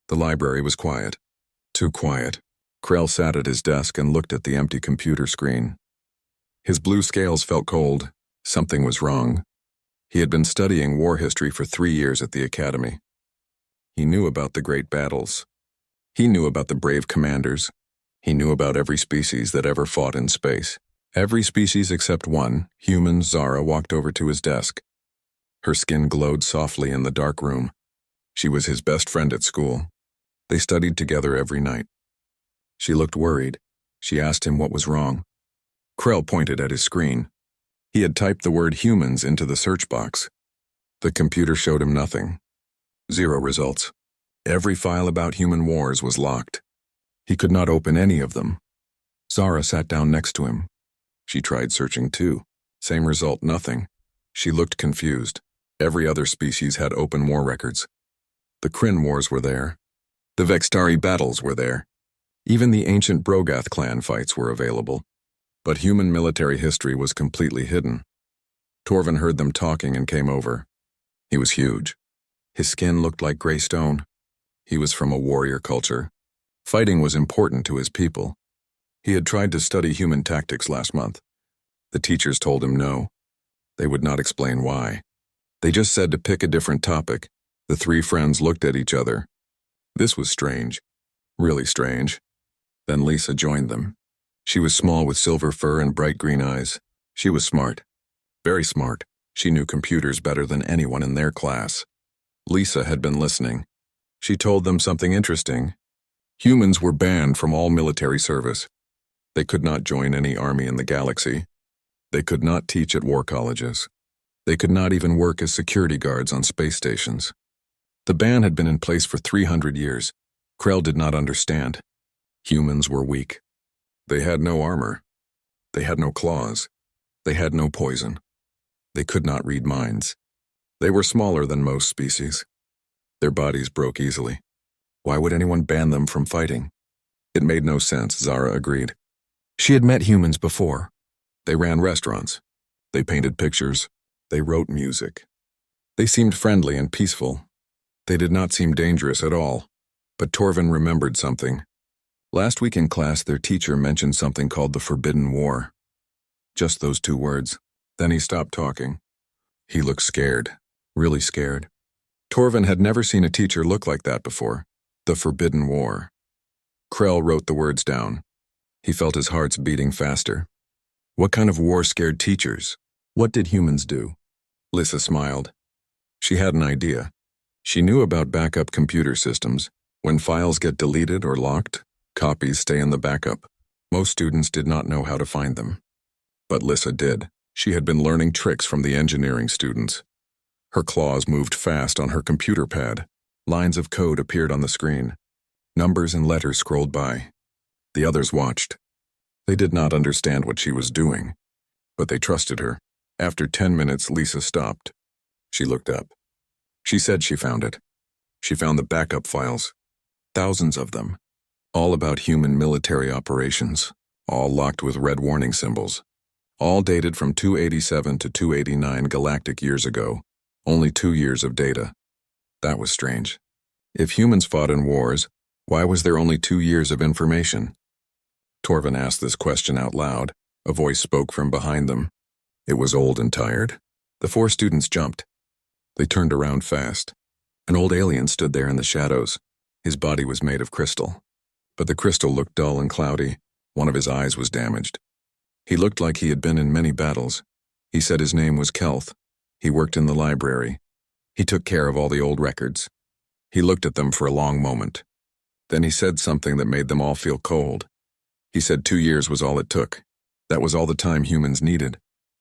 The library was quiet. Too quiet. Krell sat at his desk and looked at the empty computer screen. His blue scales felt cold. Something was wrong. He had been studying war history for 3 years at the academy. He knew about the great battles. He knew about the brave commanders. He knew about every species that ever fought in space. Every species except one, human Zara, walked over to his desk. Her skin glowed softly in the dark room. She was his best friend at school. They studied together every night. She looked worried. She asked him what was wrong. Krell pointed at his screen. He had typed the word humans into the search box. The computer showed him nothing. 0 results. Every file about human wars was locked. He could not open any of them. Zara sat down next to him. She tried searching too. Same result, nothing. She looked confused. Every other species had open war records. The Kryn wars were there. The Vextari battles were there. Even the ancient Brogath clan fights were available. But human military history was completely hidden. Torvin heard them talking and came over. He was huge. His skin looked like gray stone. He was from a warrior culture. Fighting was important to his people. He had tried to study human tactics last month. The teachers told him no. They would not explain why. They just said to pick a different topic. The 3 friends looked at each other. This was strange. Really strange. Then Lisa joined them. She was small with silver fur and bright green eyes. She was smart. Very smart. She knew computers better than anyone in their class. Lisa had been listening. She told them something interesting. Humans were banned from all military service. They could not join any army in the galaxy. They could not teach at war colleges. They could not even work as security guards on space stations. The ban had been in place for 300 years. Krell did not understand. Humans were weak. They had no armor. They had no claws. They had no poison. They could not read minds. They were smaller than most species. Their bodies broke easily. Why would anyone ban them from fighting? It made no sense, Zara agreed. She had met humans before. They ran restaurants. They painted pictures. They wrote music. They seemed friendly and peaceful. They did not seem dangerous at all. But Torvin remembered something. Last week in class, their teacher mentioned something called the Forbidden War. Just those 2 words. Then he stopped talking. He looked scared. Really scared. Torvin had never seen a teacher look like that before. The Forbidden War. Krell wrote the words down. He felt his heart's beating faster. What kind of war scared teachers? What did humans do? Lissa smiled. She had an idea. She knew about backup computer systems. When files get deleted or locked, copies stay in the backup. Most students did not know how to find them. But Lissa did. She had been learning tricks from the engineering students. Her claws moved fast on her computer pad. Lines of code appeared on the screen. Numbers and letters scrolled by. The others watched. They did not understand what she was doing, but they trusted her. After 10 minutes, Lisa stopped. She looked up. She said she found it. She found the backup files. Thousands of them. All about human military operations. All locked with red warning symbols. All dated from 287 to 289 galactic years ago. Only 2 years of data. That was strange. If humans fought in wars, why was there only 2 years of information? Torvin asked this question out loud. A voice spoke from behind them. It was old and tired. The 4 students jumped. They turned around fast. An old alien stood there in the shadows. His body was made of crystal. But the crystal looked dull and cloudy. One of his eyes was damaged. He looked like he had been in many battles. He said his name was Kelth. He worked in the library. He took care of all the old records. He looked at them for a long moment. Then he said something that made them all feel cold. He said 2 years was all it took. That was all the time humans needed.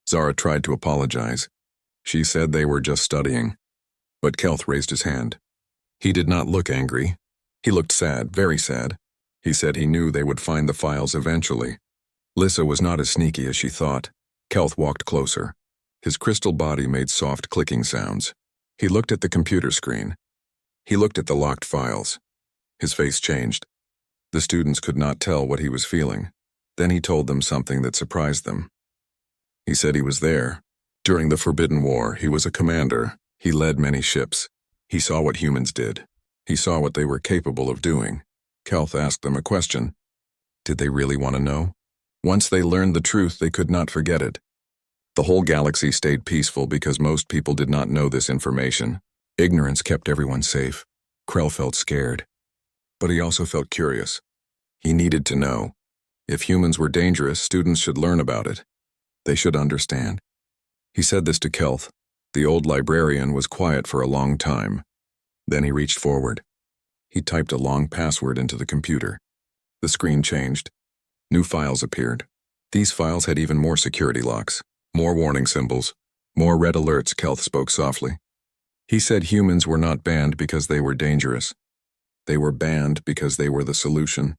Zara tried to apologize. She said they were just studying. But Kelth raised his hand. He did not look angry. He looked sad, very sad. He said he knew they would find the files eventually. Lissa was not as sneaky as she thought. Kelth walked closer. His crystal body made soft clicking sounds. He looked at the computer screen. He looked at the locked files. His face changed. The students could not tell what he was feeling. Then he told them something that surprised them. He said he was there. During the Forbidden War, he was a commander. He led many ships. He saw what humans did. He saw what they were capable of doing. Kelth asked them a question. Did they really want to know? Once they learned the truth, they could not forget it. The whole galaxy stayed peaceful because most people did not know this information. Ignorance kept everyone safe. Krell felt scared. But he also felt curious. He needed to know. If humans were dangerous, students should learn about it. They should understand. He said this to Kelth. The old librarian was quiet for a long time. Then he reached forward. He typed a long password into the computer. The screen changed. New files appeared. These files had even more security locks, more warning symbols, more red alerts. Kelth spoke softly. He said humans were not banned because they were dangerous. They were banned because they were the solution.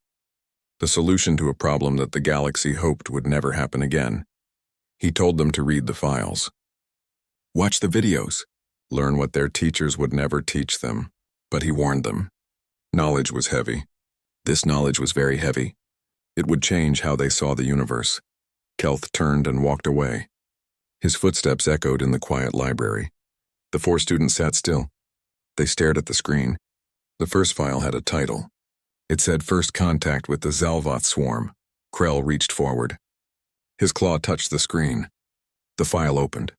The solution to a problem that the galaxy hoped would never happen again. He told them to read the files. Watch the videos. Learn what their teachers would never teach them. But he warned them. Knowledge was heavy. This knowledge was very heavy. It would change how they saw the universe. Kelth turned and walked away. His footsteps echoed in the quiet library. The 4 students sat still. They stared at the screen. The first file had a title. It said First Contact with the Zalvoth Swarm. Krell reached forward. His claw touched the screen. The file opened.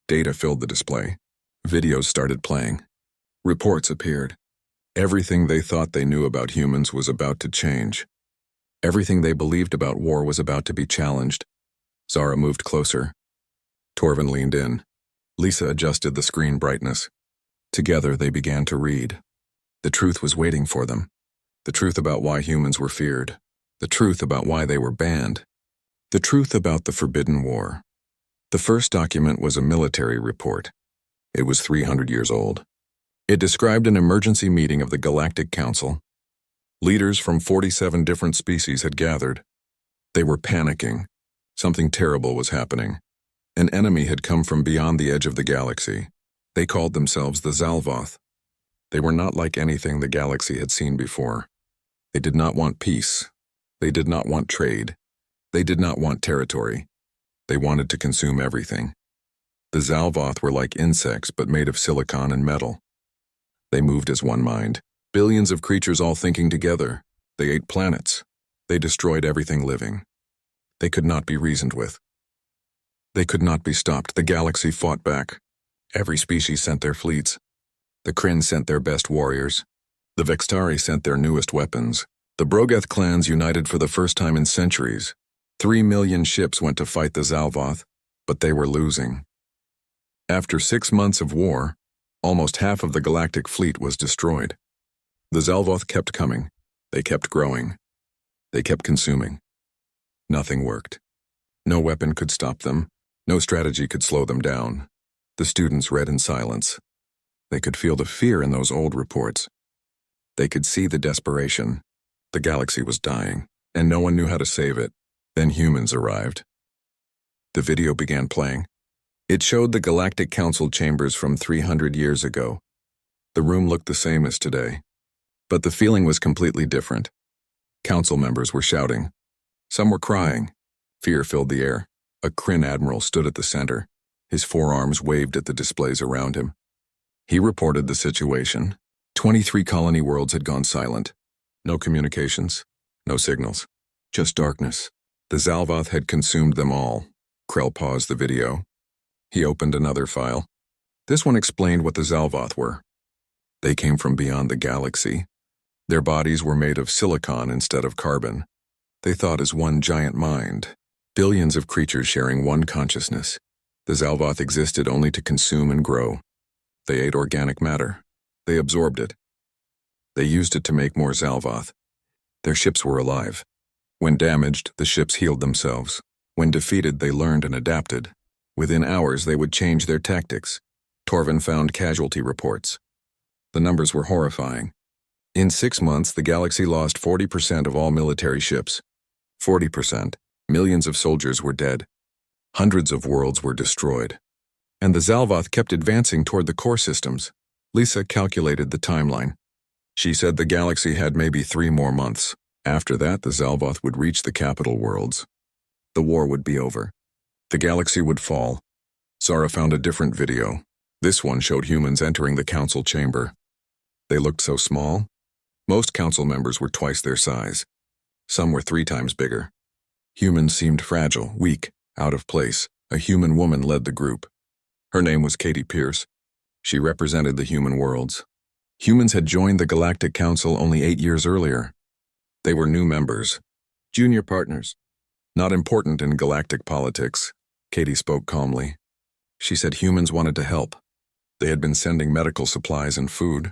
Data filled the display. Videos started playing. Reports appeared. Everything they thought they knew about humans was about to change. Everything they believed about war was about to be challenged. Zara moved closer. Torvin leaned in. Lisa adjusted the screen brightness. Together they began to read. The truth was waiting for them. The truth about why humans were feared. The truth about why they were banned. The truth about the Forbidden War. The first document was a military report. It was 300 years old. It described an emergency meeting of the Galactic Council. Leaders from 47 different species had gathered. They were panicking. Something terrible was happening. An enemy had come from beyond the edge of the galaxy. They called themselves the Zalvoth. They were not like anything the galaxy had seen before. They did not want peace. They did not want trade. They did not want territory. They wanted to consume everything. The Zalvoth were like insects but made of silicon and metal. They moved as one mind, billions of creatures all thinking together. They ate planets. They destroyed everything living. They could not be reasoned with. They could not be stopped. The galaxy fought back. Every species sent their fleets. The Kryn sent their best warriors. The Vextari sent their newest weapons. The Brogeth clans united for the first time in centuries. 3 million ships went to fight the Zalvoth, but they were losing. After 6 months of war, almost half of the galactic fleet was destroyed. The Zalvoth kept coming. They kept growing. They kept consuming. Nothing worked. No weapon could stop them. No strategy could slow them down. The students read in silence. They could feel the fear in those old reports. They could see the desperation. The galaxy was dying, and no one knew how to save it. Then humans arrived. The video began playing. It showed the Galactic Council chambers from 300 years ago. The room looked the same as today, but the feeling was completely different. Council members were shouting. Some were crying. Fear filled the air. A Kryn admiral stood at the center. His forearms waved at the displays around him. He reported the situation. 23 colony worlds had gone silent. No communications, no signals, just darkness. The Zalvoth had consumed them all. Krell paused the video. He opened another file. This one explained what the Zalvoth were. They came from beyond the galaxy. Their bodies were made of silicon instead of carbon. They thought as one giant mind, billions of creatures sharing one consciousness. The Zalvoth existed only to consume and grow. They ate organic matter. They absorbed it. They used it to make more Zalvoth. Their ships were alive. When damaged, the ships healed themselves. When defeated, they learned and adapted. Within hours, they would change their tactics. Torvin found casualty reports. The numbers were horrifying. In 6 months, the galaxy lost 40% of all military ships. 40%. Millions of soldiers were dead. Hundreds of worlds were destroyed. And the Zalvoth kept advancing toward the core systems. Lisa calculated the timeline. She said the galaxy had maybe 3 more months. After that, the Zalvoth would reach the capital worlds. The war would be over. The galaxy would fall. Zara found a different video. This one showed humans entering the council chamber. They looked so small. Most council members were twice their size. Some were 3 times bigger. Humans seemed fragile, weak, out of place. A human woman led the group. Her name was Katie Pierce. She represented the human worlds. Humans had joined the Galactic Council only 8 years earlier. They were new members, junior partners. Not important in galactic politics, Katie spoke calmly. She said humans wanted to help. They had been sending medical supplies and food.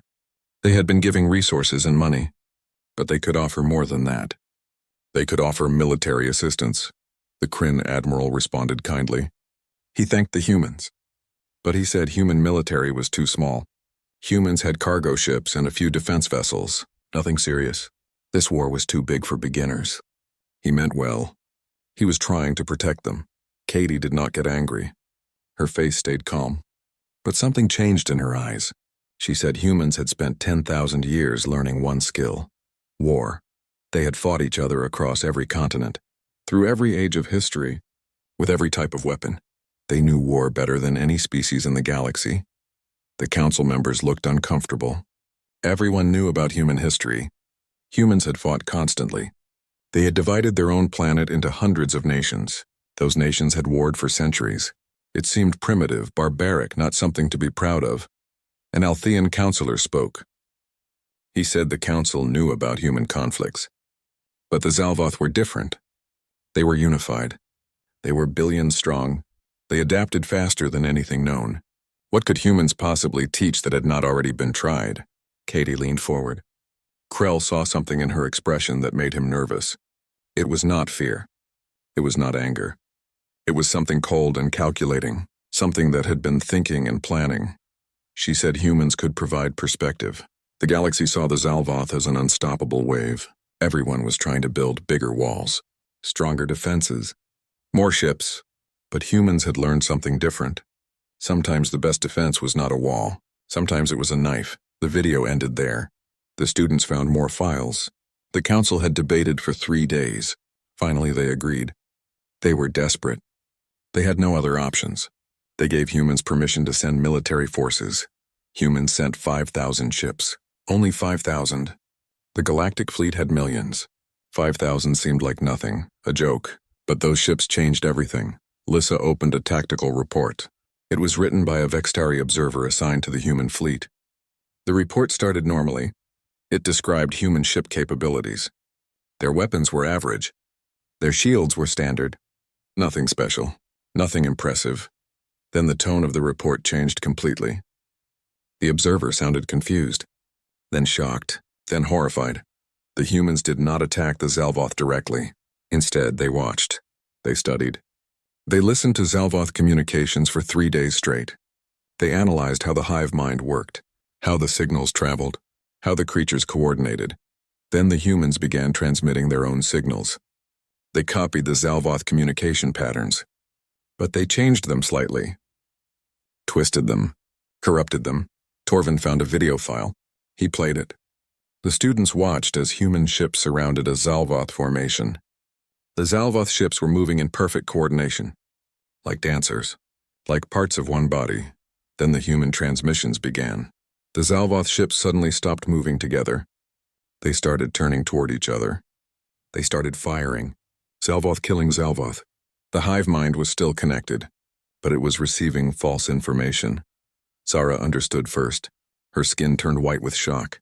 They had been giving resources and money. But they could offer more than that. They could offer military assistance. The Kryn admiral responded kindly. He thanked the humans. But he said human military was too small. Humans had cargo ships and a few defense vessels. Nothing serious. This war was too big for beginners. He meant well. He was trying to protect them. Katie did not get angry. Her face stayed calm. But something changed in her eyes. She said humans had spent 10,000 years learning one skill: war. They had fought each other across every continent, through every age of history, with every type of weapon. They knew war better than any species in the galaxy. The council members looked uncomfortable. Everyone knew about human history. Humans had fought constantly. They had divided their own planet into hundreds of nations. Those nations had warred for centuries. It seemed primitive, barbaric, not something to be proud of. An Althean counselor spoke. He said the council knew about human conflicts. But the Zalvoth were different. They were unified. They were billions strong. They adapted faster than anything known. What could humans possibly teach that had not already been tried? Katie leaned forward. Krell saw something in her expression that made him nervous. It was not fear. It was not anger. It was something cold and calculating, something that had been thinking and planning. She said humans could provide perspective. The galaxy saw the Zalvoth as an unstoppable wave. Everyone was trying to build bigger walls, stronger defenses, more ships, but humans had learned something different. Sometimes the best defense was not a wall. Sometimes it was a knife. The video ended there. The students found more files. The council had debated for 3 days. Finally, they agreed. They were desperate. They had no other options. They gave humans permission to send military forces. Humans sent 5,000 ships. Only 5,000. The galactic fleet had millions. 5,000 seemed like nothing, a joke. But those ships changed everything. Lissa opened a tactical report. It was written by a Vextari observer assigned to the human fleet. The report started normally. It described human ship capabilities. Their weapons were average. Their shields were standard. Nothing special. Nothing impressive. Then the tone of the report changed completely. The observer sounded confused, then shocked, then horrified. The humans did not attack the Zalvoth directly. Instead, they watched. They studied. They listened to Zalvoth communications for 3 days straight. They analyzed how the hive mind worked, how the signals traveled, how the creatures coordinated. Then the humans began transmitting their own signals. They copied the Zalvoth communication patterns, but they changed them slightly, twisted them, corrupted them. Torvin found a video file. He played it. The students watched as human ships surrounded a Zalvoth formation. The Zalvoth ships were moving in perfect coordination, like dancers, like parts of one body. Then the human transmissions began. The Zalvoth ships suddenly stopped moving together. They started turning toward each other. They started firing. Zalvoth killing Zalvoth. The hive mind was still connected, but it was receiving false information. Zara understood first. Her skin turned white with shock.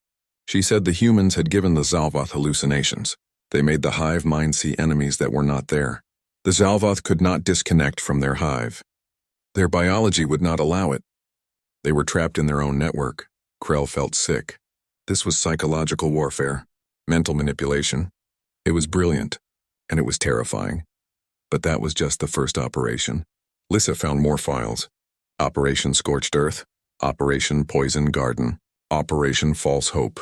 She said the humans had given the Zalvoth hallucinations. They made the hive mind see enemies that were not there. The Zalvoth could not disconnect from their hive. Their biology would not allow it. They were trapped in their own network. Krell felt sick. This was psychological warfare, mental manipulation. It was brilliant, and it was terrifying. But that was just the first operation. Lissa found more files. Operation Scorched Earth, Operation Poison Garden, Operation False Hope.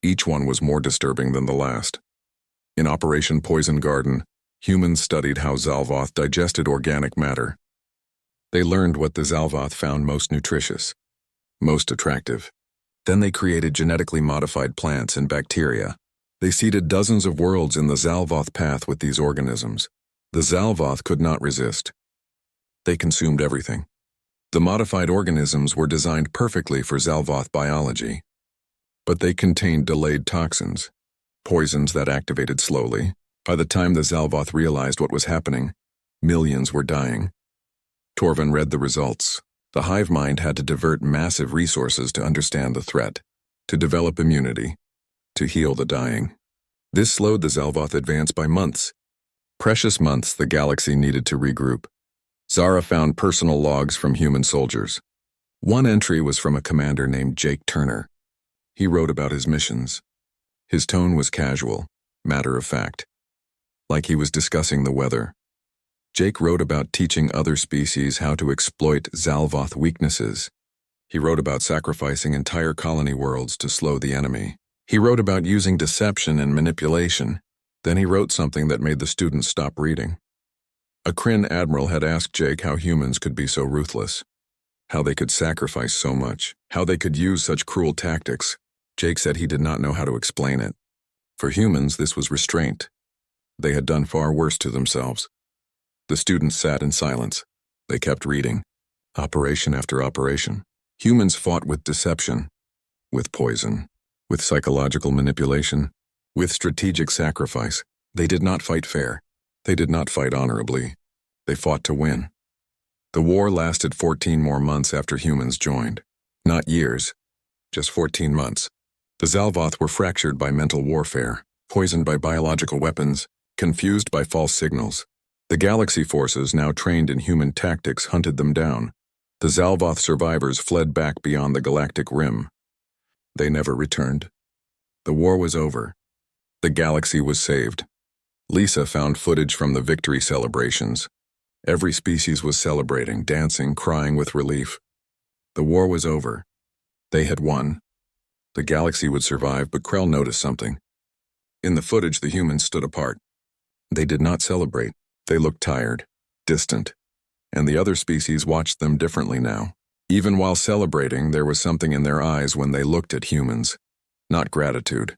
Each one was more disturbing than the last. In Operation Poison Garden, humans studied how Zalvoth digested organic matter. They learned what the Zalvoth found most nutritious, most attractive. Then they created genetically modified plants and bacteria. They seeded dozens of worlds in the Zalvoth path with these organisms. The Zalvoth could not resist. They consumed everything. The modified organisms were designed perfectly for Zalvoth biology. but they contained delayed toxins, poisons that activated slowly. By the time the Zalvoth realized what was happening, millions were dying. Torvin read the results. The hive mind had to divert massive resources to understand the threat, to develop immunity, to heal the dying. This slowed the Zalvoth advance by months. Precious months the galaxy needed to regroup. Zara found personal logs from human soldiers. One entry was from a commander named Jake Turner. He wrote about his missions. His tone was casual, matter of fact, like he was discussing the weather. Jake wrote about teaching other species how to exploit Zalvoth weaknesses. He wrote about sacrificing entire colony worlds to slow the enemy. He wrote about using deception and manipulation. Then he wrote something that made the students stop reading. A Kryn admiral had asked Jake how humans could be so ruthless, how they could sacrifice so much, how they could use such cruel tactics. Jake said he did not know how to explain it. For humans, this was restraint. They had done far worse to themselves. The students sat in silence. They kept reading. Operation after operation. Humans fought with deception, with poison, with psychological manipulation, with strategic sacrifice. They did not fight fair. They did not fight honorably. They fought to win. The war lasted 14 more months after humans joined. Not years, just 14 months. The Zalvoth were fractured by mental warfare, poisoned by biological weapons, confused by false signals. The galaxy forces, now trained in human tactics, hunted them down. The Zalvoth survivors fled back beyond the galactic rim. They never returned. The war was over. The galaxy was saved. Lisa found footage from the victory celebrations. Every species was celebrating, dancing, crying with relief. The war was over. They had won. The galaxy would survive, but Krell noticed something. In the footage, the humans stood apart. They did not celebrate. They looked tired, distant, and the other species watched them differently now. Even while celebrating, there was something in their eyes when they looked at humans. Not gratitude,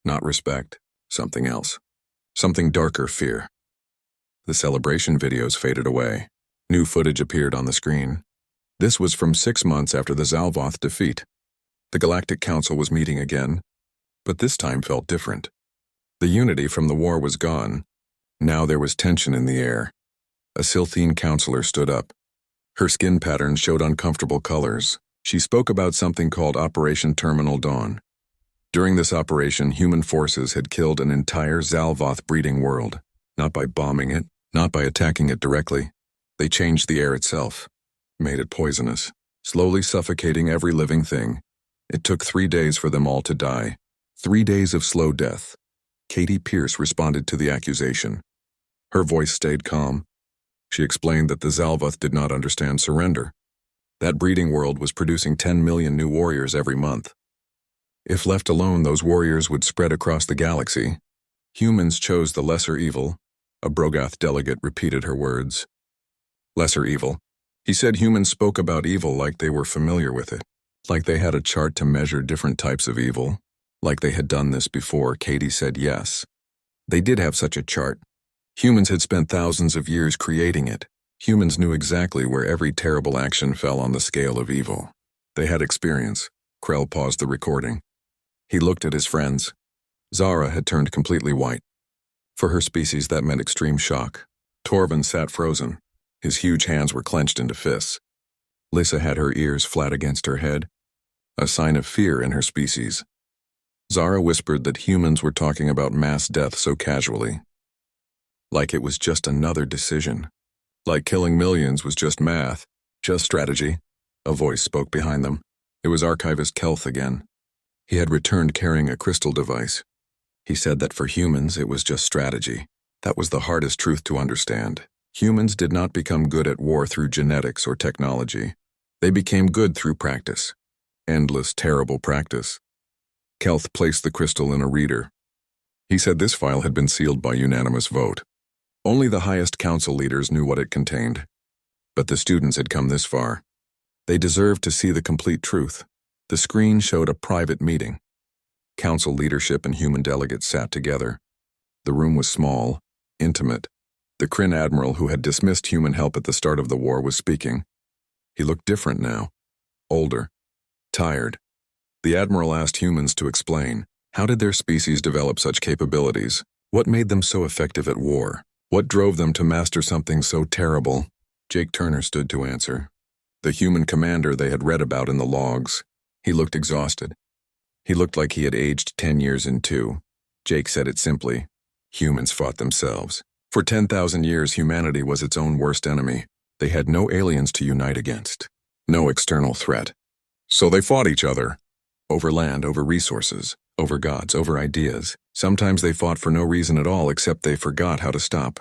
not respect, something else. Something darker, fear. The celebration videos faded away. New footage appeared on the screen. This was from 6 months after the Zalvoth defeat. The Galactic Council was meeting again, but this time felt different. The unity from the war was gone. Now there was tension in the air. A Silthene counselor stood up. Her skin pattern showed uncomfortable colors. She spoke about something called Operation Terminal Dawn. During this operation, human forces had killed an entire Zalvoth breeding world. Not by bombing it, not by attacking it directly. They changed the air itself, made it poisonous, slowly suffocating every living thing. It took 3 days for them all to die. 3 days of slow death. Katie Pierce responded to the accusation. Her voice stayed calm. She explained that the Zalvoth did not understand surrender. That breeding world was producing 10 million new warriors every month. If left alone, those warriors would spread across the galaxy. Humans chose the lesser evil. A Brogath delegate repeated her words. Lesser evil. He said humans spoke about evil like they were familiar with it, like they had a chart to measure different types of evil. Like they had done this before. Katie said yes. They did have such a chart. Humans had spent thousands of years creating it. Humans knew exactly where every terrible action fell on the scale of evil. They had experience. Krell paused the recording. He looked at his friends. Zara had turned completely white. For her species, that meant extreme shock. Torvin sat frozen. His huge hands were clenched into fists. Lisa had her ears flat against her head, a sign of fear in her species. Zara whispered that humans were talking about mass death so casually. Like it was just another decision. Like killing millions was just math, just strategy. A voice spoke behind them. It was Archivist Kelth again. He had returned carrying a crystal device. He said that for humans, it was just strategy. That was the hardest truth to understand. Humans did not become good at war through genetics or technology. They became good through practice. Endless, terrible practice. Kelth placed the crystal in a reader. He said this file had been sealed by unanimous vote. Only the highest council leaders knew what it contained. But the students had come this far. They deserved to see the complete truth. The screen showed a private meeting. Council leadership and human delegates sat together. The room was small, intimate. The Kryn admiral who had dismissed human help at the start of the war was speaking. He looked different now. Older. Tired. The Admiral asked humans to explain. How did their species develop such capabilities? What made them so effective at war? What drove them to master something so terrible? Jake Turner stood to answer. The human commander they had read about in the logs. He looked exhausted. He looked like he had aged 10 years in two. Jake said it simply. Humans fought themselves. For 10,000 years, humanity was its own worst enemy. They had no aliens to unite against. No external threat. So they fought each other. Over land, over resources, over gods, over ideas. Sometimes they fought for no reason at all except they forgot how to stop.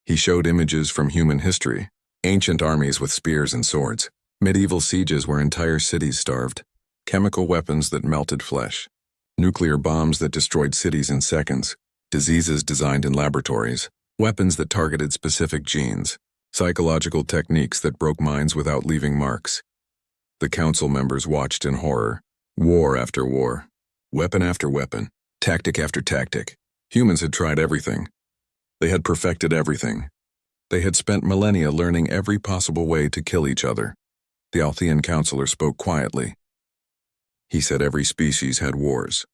He showed images from human history. Ancient armies with spears and swords. Medieval sieges where entire cities starved. Chemical weapons that melted flesh. Nuclear bombs that destroyed cities in seconds. Diseases designed in laboratories. Weapons that targeted specific genes. Psychological techniques that broke minds without leaving marks. The council members watched in horror. War after war. Weapon after weapon. Tactic after tactic. Humans had tried everything. They had perfected everything. They had spent millennia learning every possible way to kill each other. The Althean counselor spoke quietly. He said every species had wars.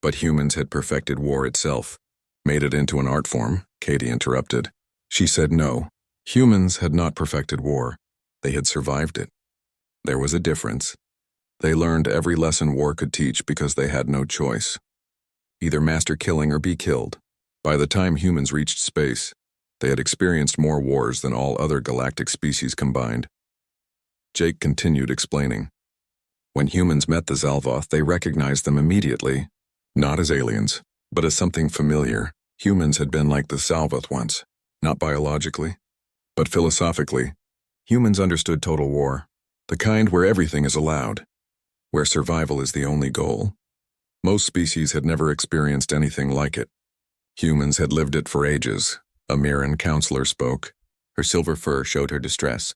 But humans had perfected war itself. Made it into an art form, Katie interrupted. She said no. Humans had not perfected war. They had survived it. There was a difference. They learned every lesson war could teach because they had no choice. Either master killing or be killed. By the time humans reached space, they had experienced more wars than all other galactic species combined. Jake continued explaining. When humans met the Zalvoth, they recognized them immediately, not as aliens, but as something familiar. Humans had been like the Zalvoth once, not biologically, but philosophically. Humans understood total war, the kind where everything is allowed, where survival is the only goal. Most species had never experienced anything like it. Humans had lived it for ages. A Mirren counselor spoke. Her silver fur showed her distress.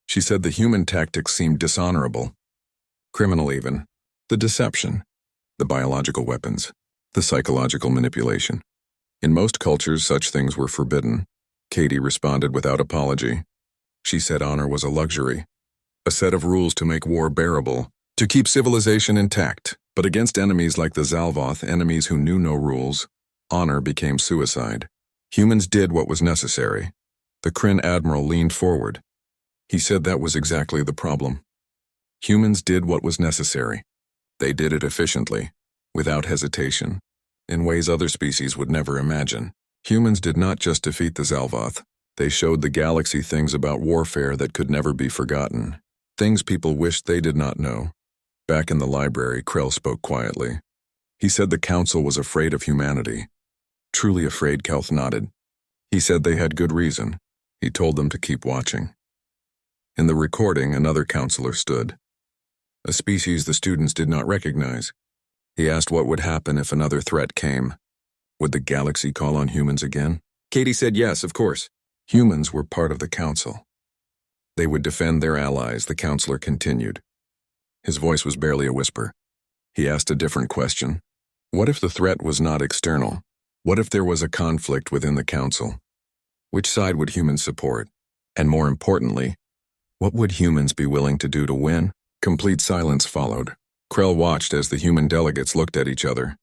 She said the human tactics seemed dishonorable. Criminal even. The deception. The biological weapons. The psychological manipulation. In most cultures, such things were forbidden. Katie responded without apology. She said honor was a luxury. A set of rules to make war bearable. To keep civilization intact. But against enemies like the Zalvoth, enemies who knew no rules, honor became suicide. Humans did what was necessary. The Kryn Admiral leaned forward. He said that was exactly the problem. Humans did what was necessary. They did it efficiently, without hesitation, in ways other species would never imagine. Humans did not just defeat the Zalvoth. They showed the galaxy things about warfare that could never be forgotten. Things people wished they did not know. Back in the library, Krell spoke quietly. He said the council was afraid of humanity. Truly afraid, Kelth nodded. He said they had good reason. He told them to keep watching. In the recording, another counselor stood. A species the students did not recognize. He asked what would happen if another threat came. Would the galaxy call on humans again? Katie said yes, of course. Humans were part of the council. They would defend their allies, the counselor continued. His voice was barely a whisper. He asked a different question. What if the threat was not external? What if there was a conflict within the council? Which side would humans support? And more importantly, what would humans be willing to do to win? Complete silence followed. Krell watched as the human delegates looked at each other.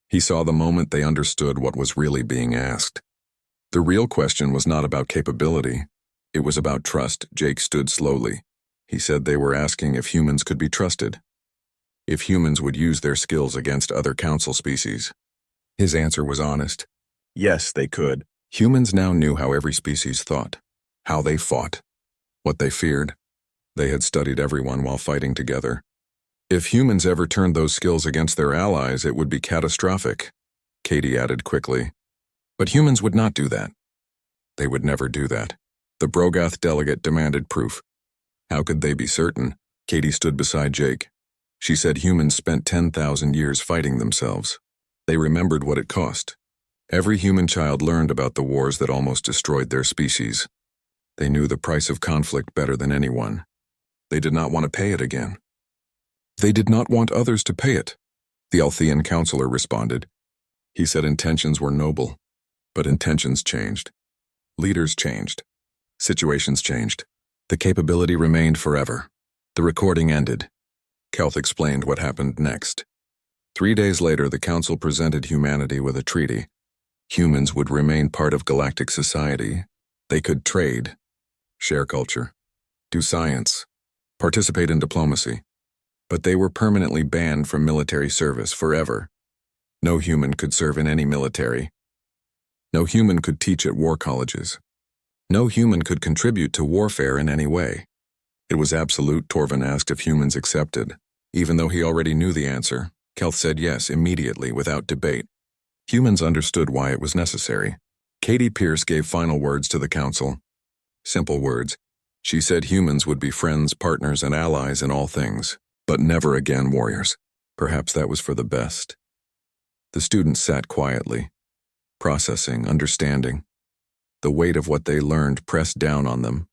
He saw the moment they understood what was really being asked. The real question was not about capability. It was about trust. Jake stood slowly. He said they were asking if humans could be trusted. If humans would use their skills against other council species. His answer was honest. Yes, they could. Humans now knew how every species thought. How they fought. What they feared. They had studied everyone while fighting together. If humans ever turned those skills against their allies, it would be catastrophic, Katie added quickly. But humans would not do that. They would never do that. The Brogath delegate demanded proof. How could they be certain? Katie stood beside Jake. She said humans spent 10,000 years fighting themselves. They remembered what it cost. Every human child learned about the wars that almost destroyed their species. They knew the price of conflict better than anyone. They did not want to pay it again. They did not want others to pay it, the Althean counselor responded. He said intentions were noble, but intentions changed. Leaders changed. Situations changed. The capability remained forever. The recording ended. Kelth explained what happened next. 3 days later, the Council presented humanity with a treaty. Humans would remain part of galactic society. They could trade, share culture, do science, participate in diplomacy. But they were permanently banned from military service forever. No human could serve in any military. No human could teach at war colleges. No human could contribute to warfare in any way. It was absolute. Torvin asked if humans accepted. Even though he already knew the answer, Kelth said yes immediately without debate. Humans understood why it was necessary. Katie Pierce gave final words to the Council. Simple words. She said humans would be friends, partners, and allies in all things, but never again warriors. Perhaps that was for the best. The students sat quietly, processing, understanding. The weight of what they learned pressed down on them.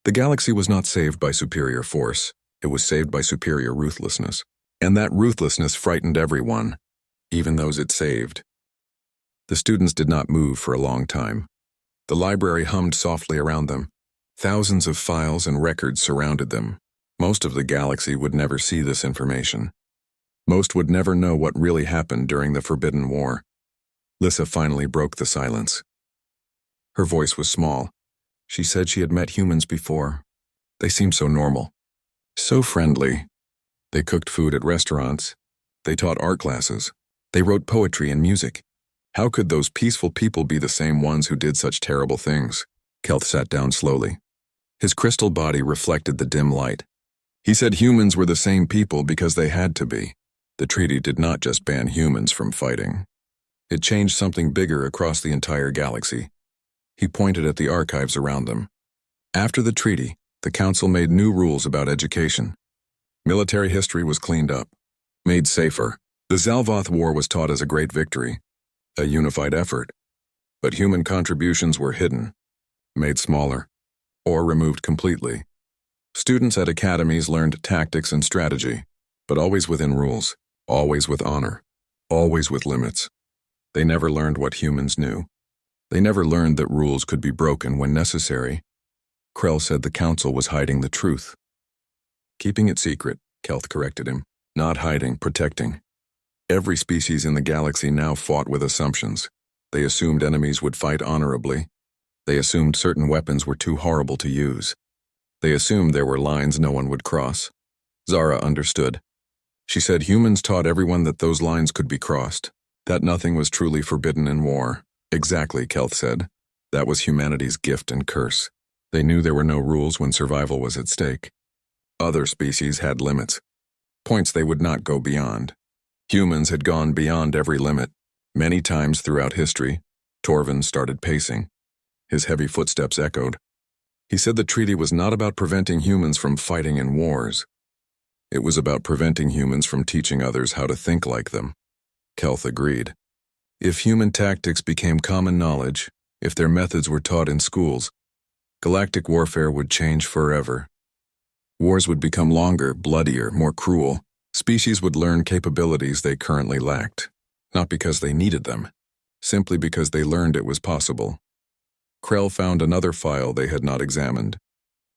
The galaxy was not saved by superior force. It was saved by superior ruthlessness. And that ruthlessness frightened everyone, even those it saved. The students did not move for a long time. The library hummed softly around them. Thousands of files and records surrounded them. Most of the galaxy would never see this information. Most would never know what really happened during the Forbidden War. Lissa finally broke the silence. Her voice was small. She said she had met humans before. They seemed so normal, so friendly. They cooked food at restaurants. They taught art classes. They wrote poetry and music. How could those peaceful people be the same ones who did such terrible things? Kelth sat down slowly. His crystal body reflected the dim light. He said humans were the same people because they had to be. The treaty did not just ban humans from fighting. It changed something bigger across the entire galaxy. He pointed at the archives around them. After the treaty, the Council made new rules about education. Military history was cleaned up, made safer. The Zalvoth War was taught as a great victory, a unified effort. But human contributions were hidden, made smaller, or removed completely. Students at academies learned tactics and strategy, but always within rules, always with honor, always with limits. They never learned what humans knew. They never learned that rules could be broken when necessary. Krell said the Council was hiding the truth. Keeping it secret, Kelth corrected him. Not hiding, protecting. Every species in the galaxy now fought with assumptions. They assumed enemies would fight honorably. They assumed certain weapons were too horrible to use. They assumed there were lines no one would cross. Zara understood. She said humans taught everyone that those lines could be crossed, that nothing was truly forbidden in war. Exactly, Kelth said. That was humanity's gift and curse. They knew there were no rules when survival was at stake. Other species had limits, points they would not go beyond. Humans had gone beyond every limit. Many times throughout history, Torvin started pacing. His heavy footsteps echoed. He said the treaty was not about preventing humans from fighting in wars. It was about preventing humans from teaching others how to think like them. Kelth agreed. If human tactics became common knowledge, if their methods were taught in schools, galactic warfare would change forever. Wars would become longer, bloodier, more cruel. Species would learn capabilities they currently lacked, not because they needed them, simply because they learned it was possible. Krell found another file they had not examined.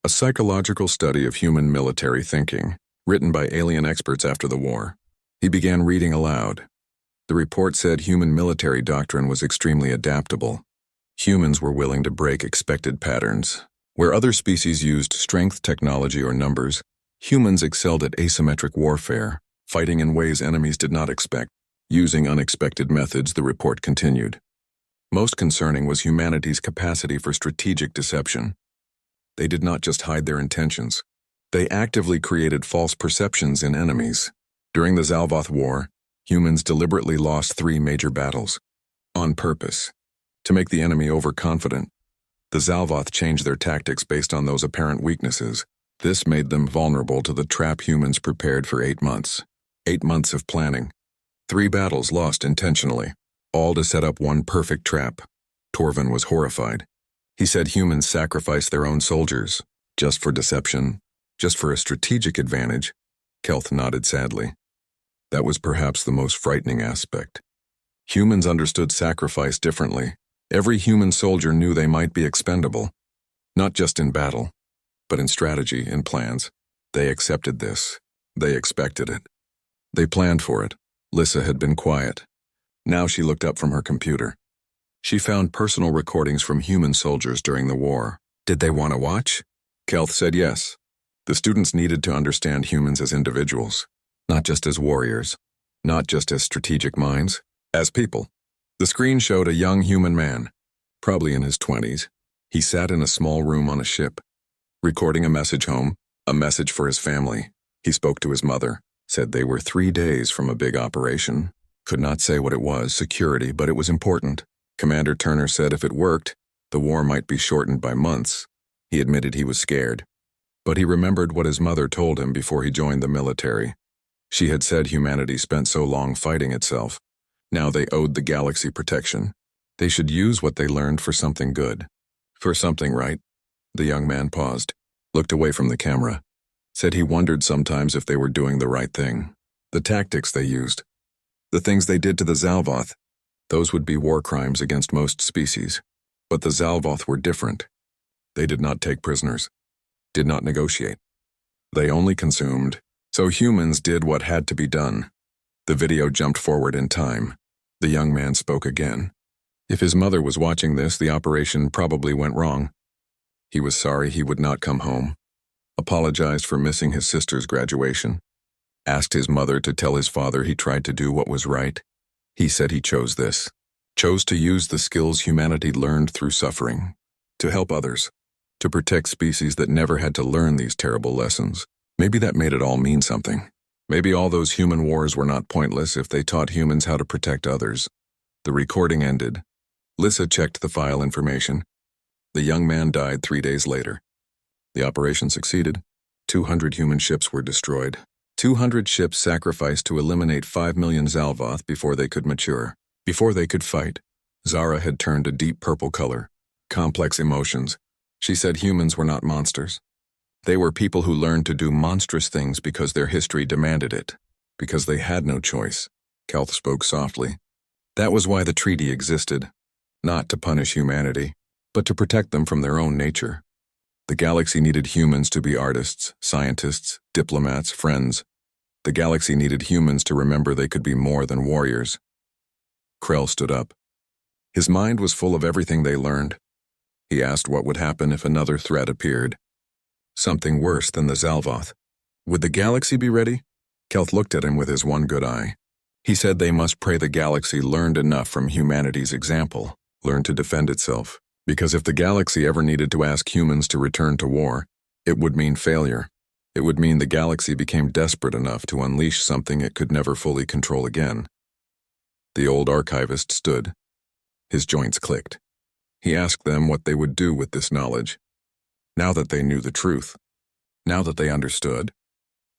A psychological study of human military thinking, written by alien experts after the war. He began reading aloud. The report said human military doctrine was extremely adaptable. Humans were willing to break expected patterns. Where other species used strength, technology, or numbers, humans excelled at asymmetric warfare, fighting in ways enemies did not expect. Using unexpected methods, the report continued. Most concerning was humanity's capacity for strategic deception. They did not just hide their intentions. They actively created false perceptions in enemies. During the Zalvoth War, humans deliberately lost 3 major battles. On purpose. To make the enemy overconfident. The Zalvoth changed their tactics based on those apparent weaknesses. This made them vulnerable to the trap humans prepared for 8 months. 8 months of planning. 3 battles lost intentionally. All to set up one perfect trap. Torvin was horrified. He said humans sacrificed their own soldiers, just for deception, just for a strategic advantage. Kelth nodded sadly. That was perhaps the most frightening aspect. Humans understood sacrifice differently. Every human soldier knew they might be expendable, not just in battle, but in strategy and plans. They accepted this. They expected it. They planned for it. Lissa had been quiet. Now she looked up from her computer. She found personal recordings from human soldiers during the war. Did they want to watch? Kelth said yes. The students needed to understand humans as individuals, not just as warriors, not just as strategic minds, as people. The screen showed a young human man, probably in his 20s. He sat in a small room on a ship, recording a message home, a message for his family. He spoke to his mother, said they were 3 days from a big operation. Could not say what it was, security, but it was important. Commander Turner said if it worked, the war might be shortened by months. He admitted he was scared. But he remembered what his mother told him before he joined the military. She had said humanity spent so long fighting itself. Now they owed the galaxy protection. They should use what they learned for something good. For something right. The young man paused, looked away from the camera, said he wondered sometimes if they were doing the right thing. The tactics they used, the things they did to the Zalvoth, those would be war crimes against most species. But the Zalvoth were different. They did not take prisoners, did not negotiate. They only consumed, so humans did what had to be done. The video jumped forward in time. The young man spoke again. If his mother was watching this, the operation probably went wrong. He was sorry he would not come home, apologized for missing his sister's graduation, asked his mother to tell his father he tried to do what was right. He said he chose this, chose to use the skills humanity learned through suffering, to help others, to protect species that never had to learn these terrible lessons. Maybe that made it all mean something. Maybe all those human wars were not pointless if they taught humans how to protect others. The recording ended. Lissa checked the file information. The young man died 3 days later. The operation succeeded. 200 human ships were destroyed. 200 ships sacrificed to eliminate 5 million Zalvoth before they could mature. Before they could fight, Zara had turned a deep purple color. Complex emotions. She said humans were not monsters. They were people who learned to do monstrous things because their history demanded it, because they had no choice. Kelth spoke softly. That was why the treaty existed, not to punish humanity, but to protect them from their own nature. The galaxy needed humans to be artists, scientists, diplomats, friends. The galaxy needed humans to remember they could be more than warriors. Krell stood up. His mind was full of everything they learned. He asked what would happen if another threat appeared. Something worse than the Zalvoth. Would the galaxy be ready? Kelth looked at him with his one good eye. He said they must pray the galaxy learned enough from humanity's example, learned to defend itself. Because if the galaxy ever needed to ask humans to return to war, it would mean failure. It would mean the galaxy became desperate enough to unleash something it could never fully control again. The old archivist stood. His joints clicked. He asked them what they would do with this knowledge. Now that they knew the truth, now that they understood,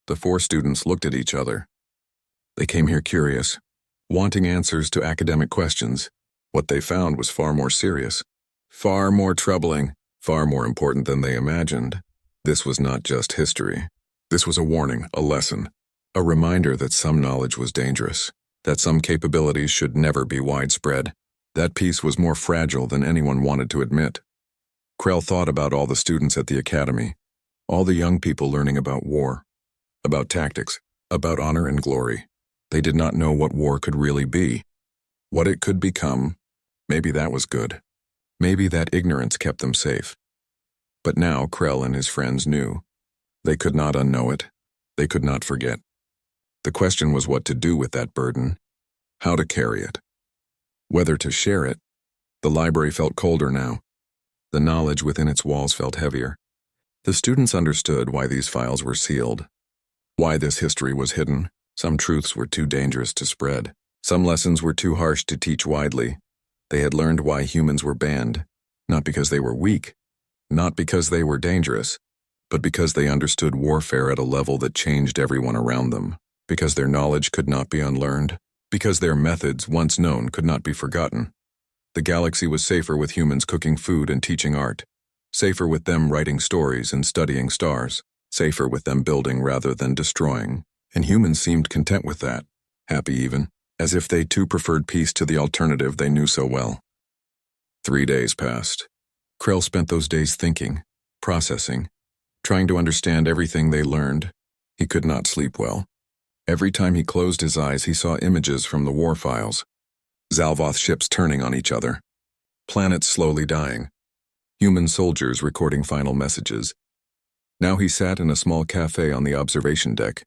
the 4 students looked at each other. They came here curious, wanting answers to academic questions. What they found was far more serious, far more troubling, far more important than they imagined. This was not just history. This was a warning, a lesson, a reminder that some knowledge was dangerous, that some capabilities should never be widespread. That peace was more fragile than anyone wanted to admit. Krell thought about all the students at the academy, all the young people learning about war, about tactics, about honor and glory. They did not know what war could really be, what it could become. Maybe that was good. Maybe that ignorance kept them safe. But now Krell and his friends knew. They could not unknow it. They could not forget. The question was what to do with that burden, how to carry it, whether to share it. The library felt colder now. The knowledge within its walls felt heavier. The students understood why these files were sealed, why this history was hidden. Some truths were too dangerous to spread. Some lessons were too harsh to teach widely. They had learned why humans were banned, not because they were weak, not because they were dangerous, but because they understood warfare at a level that changed everyone around them, because their knowledge could not be unlearned, because their methods, once known, could not be forgotten. The galaxy was safer with humans cooking food and teaching art, safer with them writing stories and studying stars, safer with them building rather than destroying, and humans seemed content with that, happy even, as if they too preferred peace to the alternative they knew so well. 3 days passed. Krell spent those days thinking, processing, trying to understand everything they learned. He could not sleep well. Every time he closed his eyes, he saw images from the war files. Zalvoth ships turning on each other. Planets slowly dying. Human soldiers recording final messages. Now he sat in a small cafe on the observation deck.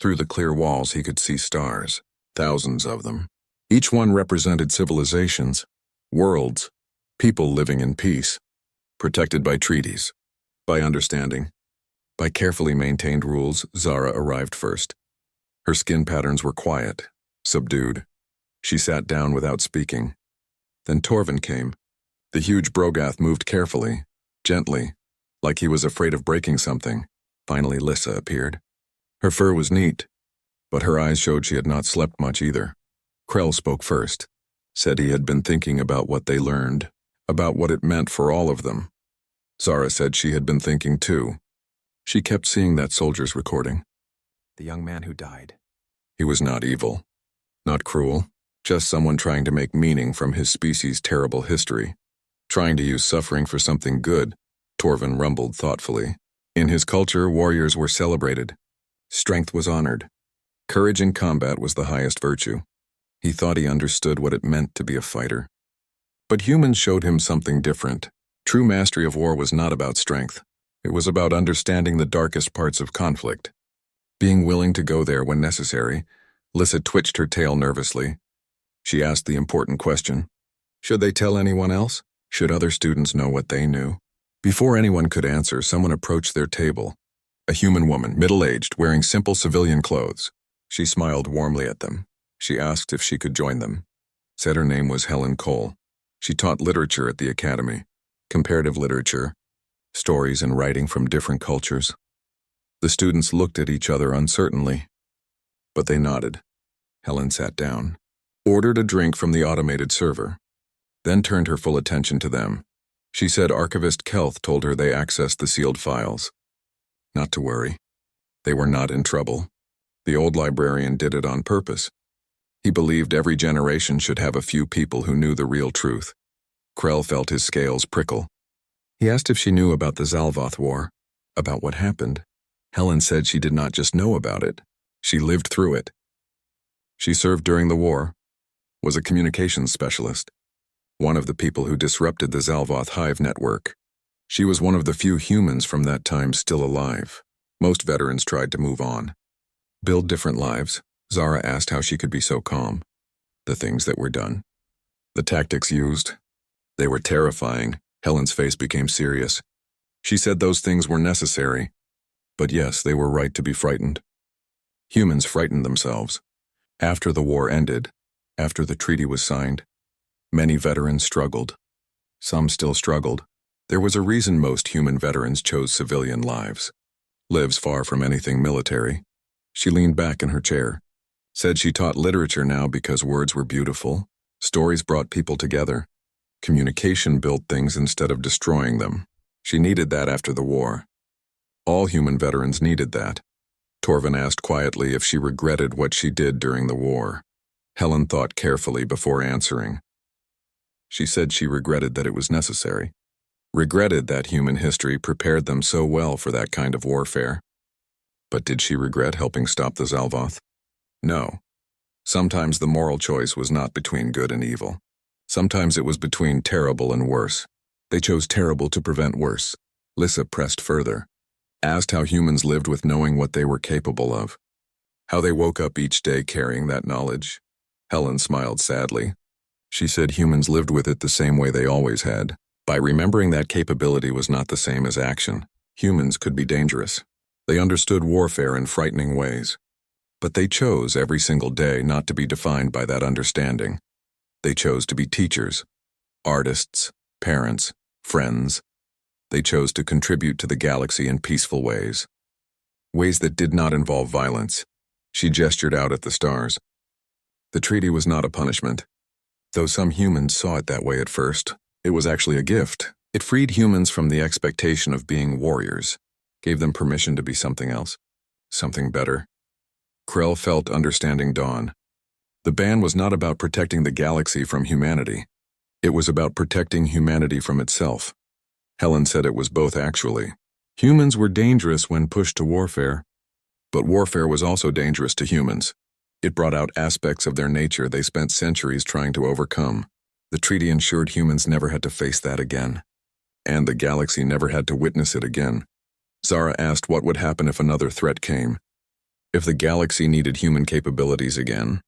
Through the clear walls he could see stars, thousands of them. Each one represented civilizations, worlds, people living in peace, protected by treaties, by understanding. By carefully maintained rules, Zara arrived first. Her skin patterns were quiet, subdued. She sat down without speaking. Then Torvin came. The huge Brogath moved carefully, gently, like he was afraid of breaking something. Finally, Lissa appeared. Her fur was neat, but her eyes showed she had not slept much either. Krell spoke first, said he had been thinking about what they learned, about what it meant for all of them. Zara said she had been thinking too. She kept seeing that soldier's recording. The young man who died. He was not evil, not cruel, just someone trying to make meaning from his species' terrible history, trying to use suffering for something good, Torvin rumbled thoughtfully. In his culture, warriors were celebrated. Strength was honored. Courage in combat was the highest virtue. He thought he understood what it meant to be a fighter. But humans showed him something different. True mastery of war was not about strength. It was about understanding the darkest parts of conflict. Being willing to go there when necessary. Lissa twitched her tail nervously. She asked the important question. Should they tell anyone else? Should other students know what they knew? Before anyone could answer, someone approached their table. A human woman, middle-aged, wearing simple civilian clothes. She smiled warmly at them. She asked if she could join them. Said her name was Helen Cole. She taught literature at the academy. Comparative literature, stories and writing from different cultures. The students looked at each other uncertainly, but they nodded. Helen sat down, ordered a drink from the automated server, then turned her full attention to them. She said Archivist Kelth told her they accessed the sealed files. Not to worry. They were not in trouble. The old librarian did it on purpose. He believed every generation should have a few people who knew the real truth. Krell felt his scales prickle. He asked if she knew about the Zalvoth War, about what happened. Helen said she did not just know about it, she lived through it. She served during the war, was a communications specialist, one of the people who disrupted the Zalvoth Hive network. She was one of the few humans from that time still alive. Most veterans tried to move on. Build different lives. Zara asked how she could be so calm. The things that were done. The tactics used. They were terrifying. Helen's face became serious. She said those things were necessary. But yes, they were right to be frightened. Humans frightened themselves. After the war ended, after the treaty was signed, many veterans struggled. Some still struggled. There was a reason most human veterans chose civilian lives. Lives far from anything military. She leaned back in her chair. Said she taught literature now because words were beautiful. Stories brought people together. Communication built things instead of destroying them. She needed that after the war. All human veterans needed that. Torvin asked quietly if she regretted what she did during the war. Helen thought carefully before answering. She said she regretted that it was necessary. Regretted that human history prepared them so well for that kind of warfare. But did she regret helping stop the Zalvoth? No. Sometimes the moral choice was not between good and evil. Sometimes it was between terrible and worse. They chose terrible to prevent worse. Lissa pressed further. Asked how humans lived with knowing what they were capable of. How they woke up each day carrying that knowledge. Helen smiled sadly. She said humans lived with it the same way they always had. By remembering that capability was not the same as action, humans could be dangerous. They understood warfare in frightening ways. But they chose every single day not to be defined by that understanding. They chose to be teachers, artists, parents, friends. They chose to contribute to the galaxy in peaceful ways. Ways that did not involve violence. She gestured out at the stars. The treaty was not a punishment. Though some humans saw it that way at first, it was actually a gift. It freed humans from the expectation of being warriors, gave them permission to be something else, something better. Krell felt understanding dawn. The ban was not about protecting the galaxy from humanity. It was about protecting humanity from itself. Helen said it was both actually. Humans were dangerous when pushed to warfare. But warfare was also dangerous to humans. It brought out aspects of their nature they spent centuries trying to overcome. The treaty ensured humans never had to face that again. And the galaxy never had to witness it again. Zara asked what would happen if another threat came. If the galaxy needed human capabilities again.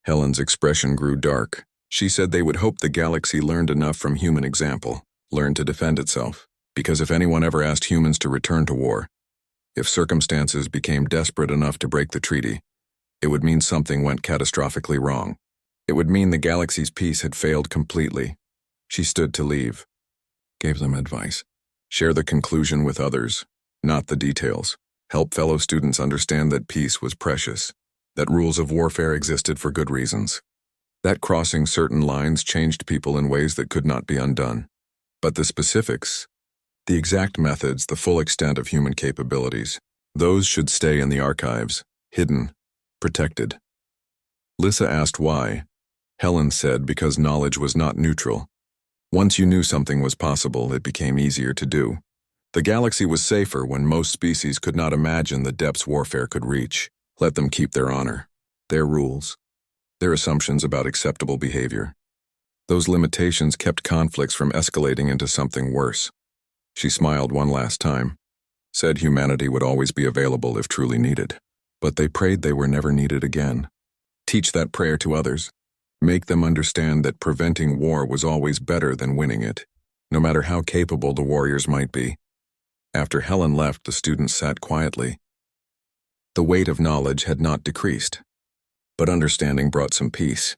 Helen's expression grew dark. She said they would hope the galaxy learned enough from human example, learned to defend itself. Because if anyone ever asked humans to return to war, if circumstances became desperate enough to break the treaty, it would mean something went catastrophically wrong. It would mean the galaxy's peace had failed completely. She stood to leave. Gave them advice. Share the conclusion with others, not the details. Help fellow students understand that peace was precious, that rules of warfare existed for good reasons, that crossing certain lines changed people in ways that could not be undone. But the specifics, the exact methods, the full extent of human capabilities, those should stay in the archives, hidden, protected. Lissa asked why. Helen said because knowledge was not neutral. Once you knew something was possible, it became easier to do. The galaxy was safer when most species could not imagine the depths warfare could reach. Let them keep their honor, their rules, their assumptions about acceptable behavior. Those limitations kept conflicts from escalating into something worse. She smiled one last time, said humanity would always be available if truly needed. But they prayed they were never needed again. Teach that prayer to others. Make them understand that preventing war was always better than winning it, no matter how capable the warriors might be. After Helen left, the students sat quietly. The weight of knowledge had not decreased, but understanding brought some peace.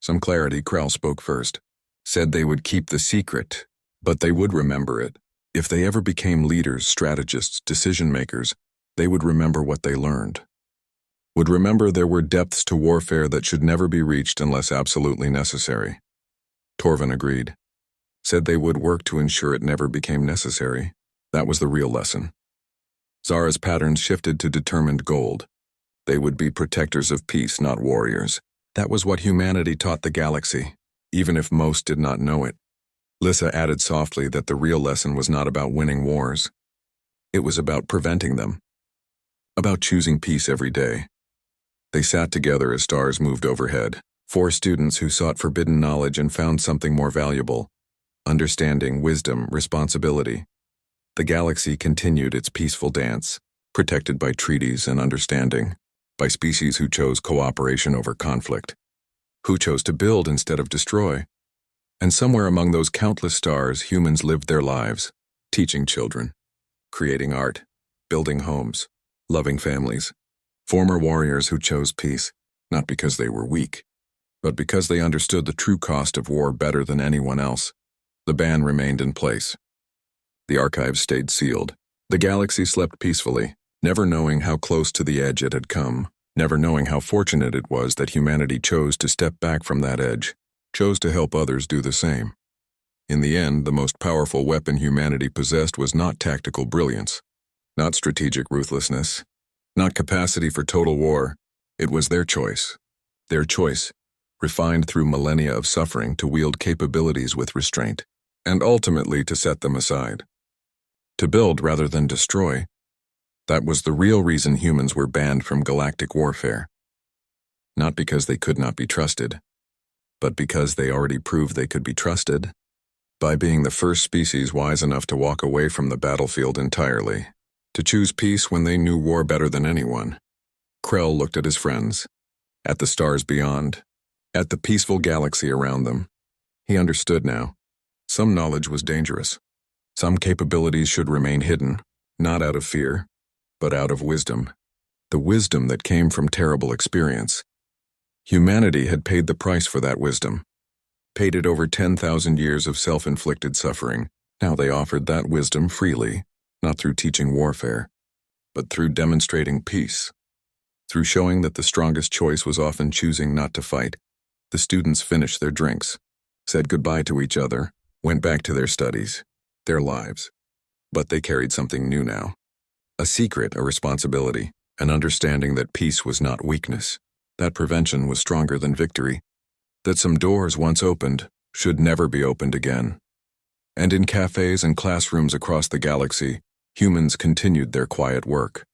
Some clarity. Krell spoke first. Said they would keep the secret, but they would remember it. If they ever became leaders, strategists, decision-makers, they would remember what they learned. Would remember there were depths to warfare that should never be reached unless absolutely necessary. Torvin agreed. Said they would work to ensure it never became necessary. That was the real lesson. Zara's patterns shifted to determined gold. They would be protectors of peace, not warriors. That was what humanity taught the galaxy, even if most did not know it. Lissa added softly that the real lesson was not about winning wars. It was about preventing them. About choosing peace every day. They sat together as stars moved overhead. 4 students who sought forbidden knowledge and found something more valuable. Understanding, wisdom, responsibility. The galaxy continued its peaceful dance, protected by treaties and understanding, by species who chose cooperation over conflict, who chose to build instead of destroy. And somewhere among those countless stars, humans lived their lives, teaching children, creating art, building homes, loving families. Former warriors who chose peace, not because they were weak, but because they understood the true cost of war better than anyone else. The ban remained in place. The archives stayed sealed. The galaxy slept peacefully, never knowing how close to the edge it had come, never knowing how fortunate it was that humanity chose to step back from that edge, chose to help others do the same. In the end, the most powerful weapon humanity possessed was not tactical brilliance, not strategic ruthlessness, not capacity for total war. It was their choice, refined through millennia of suffering to wield capabilities with restraint, and ultimately to set them aside. To build rather than destroy. That was the real reason humans were banned from galactic warfare. Not because they could not be trusted, but because they already proved they could be trusted, by being the first species wise enough to walk away from the battlefield entirely, to choose peace when they knew war better than anyone. Krell looked at his friends, at the stars beyond, at the peaceful galaxy around them. He understood now. Some knowledge was dangerous. Some capabilities should remain hidden, not out of fear, but out of wisdom. The wisdom that came from terrible experience. Humanity had paid the price for that wisdom, paid it over 10,000 years of self-inflicted suffering. Now they offered that wisdom freely, not through teaching warfare, but through demonstrating peace, through showing that the strongest choice was often choosing not to fight. The students finished their drinks, said goodbye to each other, went back to their studies, their lives. But they carried something new now. A secret, a responsibility, an understanding that peace was not weakness, that prevention was stronger than victory, that some doors once opened should never be opened again. And in cafes and classrooms across the galaxy, humans continued their quiet work.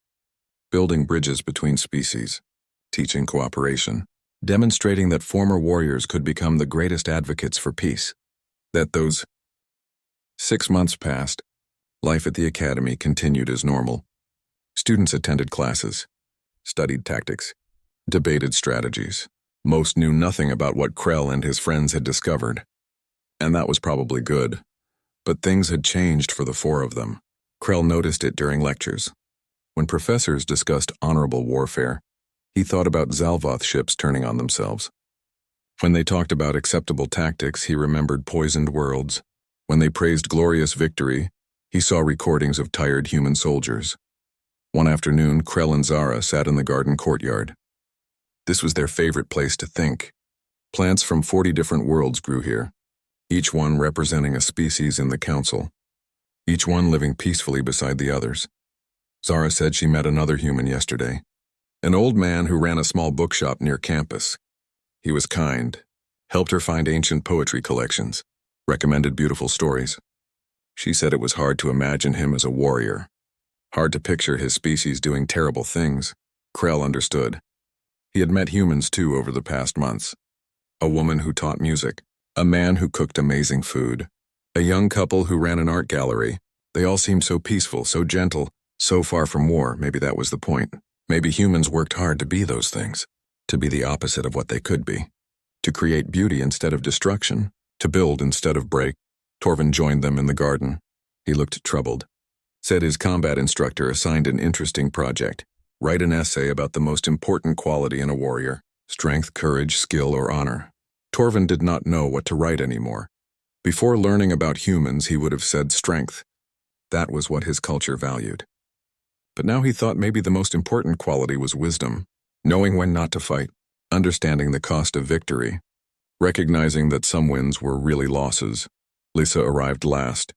building bridges between species, teaching cooperation, demonstrating that former warriors could become the greatest advocates for peace. That those 6 months passed, life at the academy continued as normal. Students attended classes, studied tactics, debated strategies. Most knew nothing about what Krell and his friends had discovered. And that was probably good. But things had changed for the four of them. Krell noticed it during lectures. When professors discussed honorable warfare, he thought about Zalvoth ships turning on themselves. When they talked about acceptable tactics, he remembered poisoned worlds. When they praised glorious victory, he saw recordings of tired human soldiers. One afternoon, Krell and Zara sat in the garden courtyard. This was their favorite place to think. Plants from 40 different worlds grew here, each one representing a species in the council, each one living peacefully beside the others. Zara said she met another human yesterday, an old man who ran a small bookshop near campus. He was kind, helped her find ancient poetry collections, recommended beautiful stories. She said it was hard to imagine him as a warrior, hard to picture his species doing terrible things. Krell understood. He had met humans too over the past months. A woman who taught music, a man who cooked amazing food, a young couple who ran an art gallery. They all seemed so peaceful, so gentle, so far from war. Maybe that was the point. Maybe humans worked hard to be those things, to be the opposite of what they could be, to create beauty instead of destruction, to build instead of break. Torvin joined them in the garden. He looked troubled. Said his combat instructor assigned an interesting project. Write an essay about the most important quality in a warrior: strength, courage, skill, or honor. Torvin did not know what to write anymore. Before learning about humans, he would have said strength. That was what his culture valued. But now he thought maybe the most important quality was wisdom, knowing when not to fight, understanding the cost of victory, recognizing that some wins were really losses. Lisa arrived last.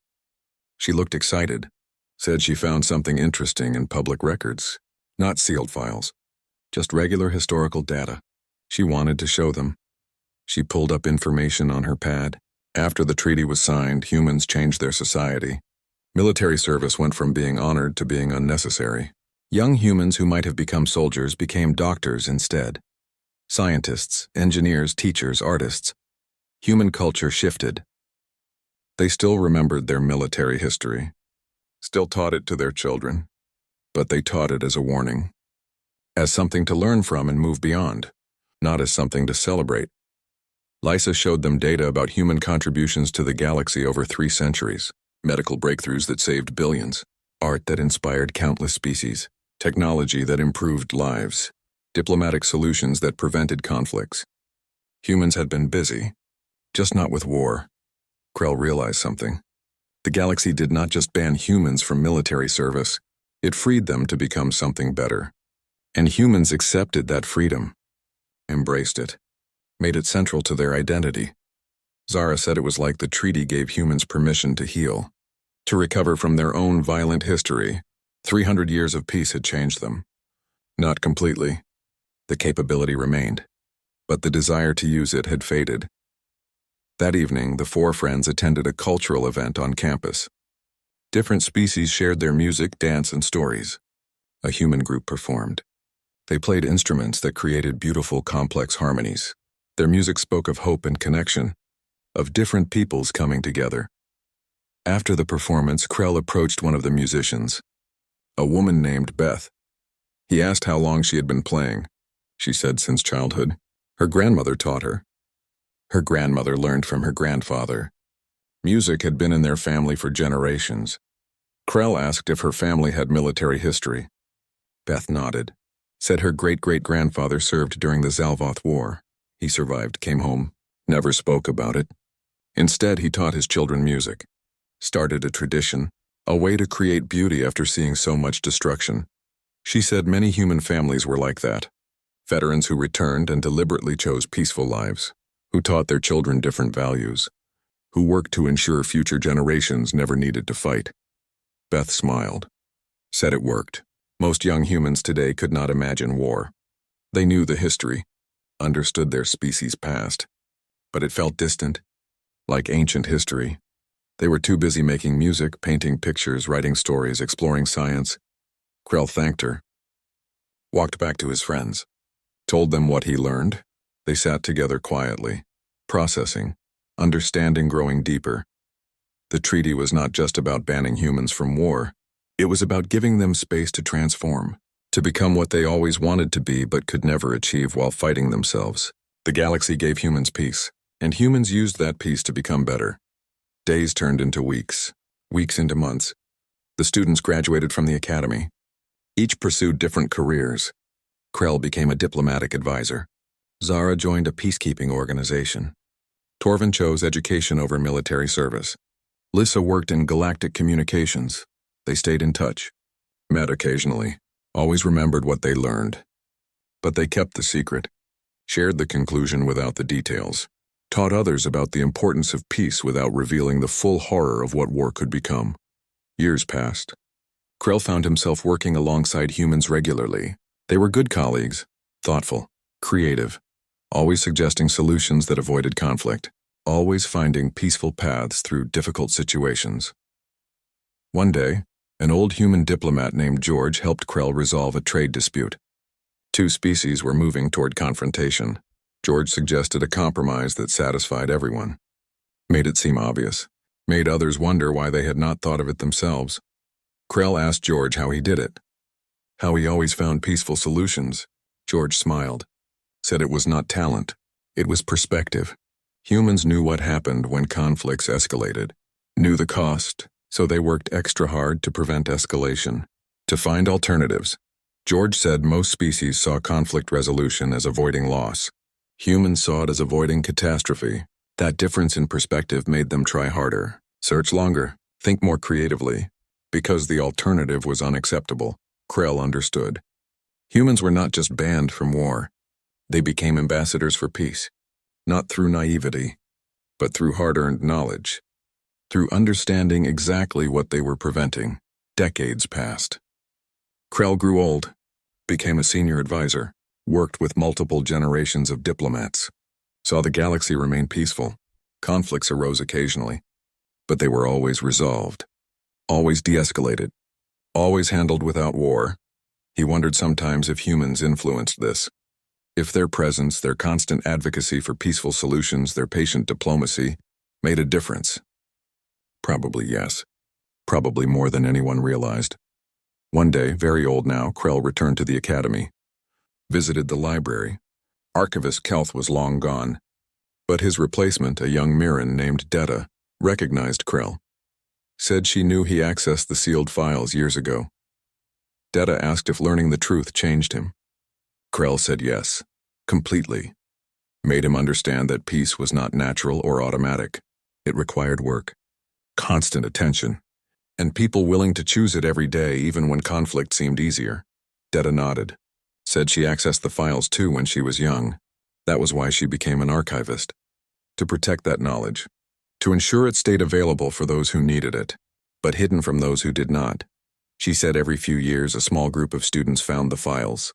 She looked excited, said she found something interesting in public records. Not sealed files, just regular historical data. She wanted to show them. She pulled up information on her pad. After the treaty was signed, humans changed their society. Military service went from being honored to being unnecessary. Young humans who might have become soldiers became doctors instead. Scientists, engineers, teachers, artists. Human culture shifted. They still remembered their military history, still taught it to their children. But they taught it as a warning, as something to learn from and move beyond, not as something to celebrate. Lisa showed them data about human contributions to the galaxy over 3 centuries, medical breakthroughs that saved billions, art that inspired countless species, technology that improved lives, diplomatic solutions that prevented conflicts. Humans had been busy, just not with war. Krell realized something. The galaxy did not just ban humans from military service. It freed them to become something better. And humans accepted that freedom, embraced it, made it central to their identity. Zara said it was like the treaty gave humans permission to heal, to recover from their own violent history. 300 years of peace had changed them. Not completely. The capability remained, but the desire to use it had faded. That evening, the 4 friends attended a cultural event on campus. Different species shared their music, dance, and stories. A human group performed. They played instruments that created beautiful, complex harmonies. Their music spoke of hope and connection, of different peoples coming together. After the performance, Krell approached one of the musicians, a woman named Beth. He asked how long she had been playing. She said since childhood. Her grandmother taught her. Her grandmother learned from her grandfather. Music had been in their family for generations. Krell asked if her family had military history. Beth nodded, said her great-great-grandfather served during the Zalvoth War. He survived, came home, never spoke about it. Instead, he taught his children music, started a tradition, a way to create beauty after seeing so much destruction. She said many human families were like that. Veterans who returned and deliberately chose peaceful lives, who taught their children different values, who worked to ensure future generations never needed to fight. Beth smiled, said it worked. Most young humans today could not imagine war. They knew the history, understood their species' past, but it felt distant, like ancient history. They were too busy making music, painting pictures, writing stories, exploring science. Krell thanked her. walked back to his friends, told them what he learned. They sat together quietly, processing, understanding growing deeper. The treaty was not just about banning humans from war. It was about giving them space to transform, to become what they always wanted to be but could never achieve while fighting themselves. The galaxy gave humans peace, and humans used that peace to become better. Days turned into weeks, weeks into months. The students graduated from the academy. Each pursued different careers. Krell became a diplomatic advisor. Zara joined a peacekeeping organization. Torvin chose education over military service. Lissa worked in galactic communications. They stayed in touch, met occasionally, always remembered what they learned. But they kept the secret, shared the conclusion without the details, taught others about the importance of peace without revealing the full horror of what war could become. Years passed. Krell found himself working alongside humans regularly. They were good colleagues, thoughtful, creative, always suggesting solutions that avoided conflict, always finding peaceful paths through difficult situations. One day, an old human diplomat named George helped Krell resolve a trade dispute. Two species were moving toward confrontation. George suggested a compromise that satisfied everyone. Made it seem obvious. Made others wonder why they had not thought of it themselves. Krell asked George how he did it. How he always found peaceful solutions. George smiled. Said it was not talent. It was perspective. Humans knew what happened when conflicts escalated. Knew the cost, so they worked extra hard to prevent escalation. To find alternatives. George said most species saw conflict resolution as avoiding loss. Humans saw it as avoiding catastrophe. That difference in perspective made them try harder, search longer, think more creatively. Because the alternative was unacceptable, Krell understood. Humans were not just banned from war. They became ambassadors for peace, not through naivety, but through hard-earned knowledge. Through understanding exactly what they were preventing. Decades passed. Krell grew old, became a senior advisor, worked with multiple generations of diplomats, saw the galaxy remain peaceful. Conflicts arose occasionally, but they were always resolved, always de-escalated, always handled without war. He wondered sometimes if humans influenced this. If their presence, their constant advocacy for peaceful solutions, their patient diplomacy, made a difference. Probably yes. Probably more than anyone realized. One day, very old now, Krell returned to the academy. Visited the library. Archivist Kelth was long gone. But his replacement, a young Mirren named Detta, recognized Krell. Said she knew he accessed the sealed files years ago. Detta asked if learning the truth changed him. Krell said yes, completely. Made him understand that peace was not natural or automatic. It required work, constant attention, and people willing to choose it every day even when conflict seemed easier. Detta nodded. Said she accessed the files too when she was young. That was why she became an archivist. To protect that knowledge. To ensure it stayed available for those who needed it, but hidden from those who did not. She said every few years a small group of students found the files,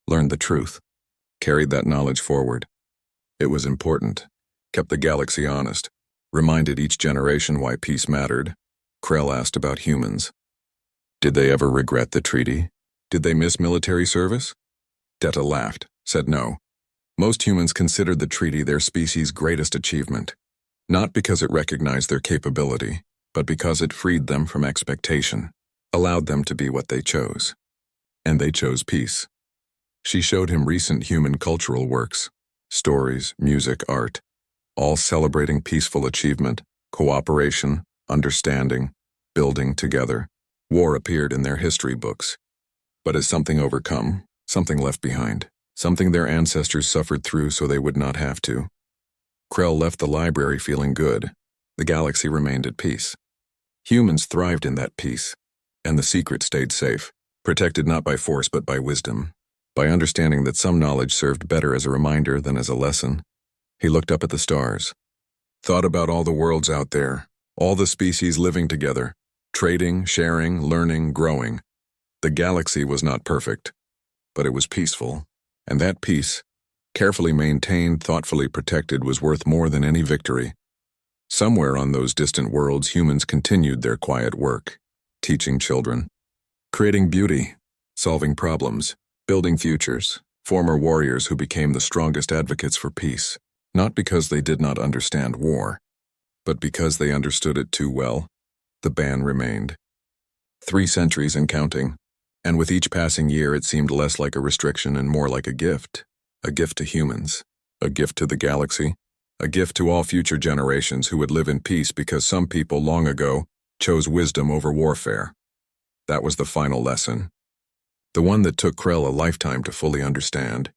learned the truth, carried that knowledge forward. It was important, kept the galaxy honest, reminded each generation why peace mattered. Krell asked about humans. Did they ever regret the treaty? Did they miss military service? Detta laughed, said no. Most humans considered the treaty their species' greatest achievement. Not because it recognized their capability, but because it freed them from expectation, allowed them to be what they chose. And they chose peace. She showed him recent human cultural works, stories, music, art, all celebrating peaceful achievement, cooperation, understanding, building together. War appeared in their history books. But as something overcome, something left behind, something their ancestors suffered through so they would not have to. Krell left the library feeling good. The galaxy remained at peace. Humans thrived in that peace, and the secret stayed safe, protected not by force but by wisdom, by understanding that some knowledge served better as a reminder than as a lesson. He looked up at the stars, thought about all the worlds out there, all the species living together, trading, sharing, learning, growing. The galaxy was not perfect, but it was peaceful, and that peace, carefully maintained, thoughtfully protected, was worth more than any victory. Somewhere on those distant worlds, humans continued their quiet work, teaching children, creating beauty, solving problems, building futures, former warriors who became the strongest advocates for peace, not because they did not understand war, but because they understood it too well. The ban remained. 3 centuries and counting, and with each passing year it seemed less like a restriction and more like a gift to humans, a gift to the galaxy, a gift to all future generations who would live in peace because some people long ago chose wisdom over warfare. That was the final lesson. The one that took Krell a lifetime to fully understand.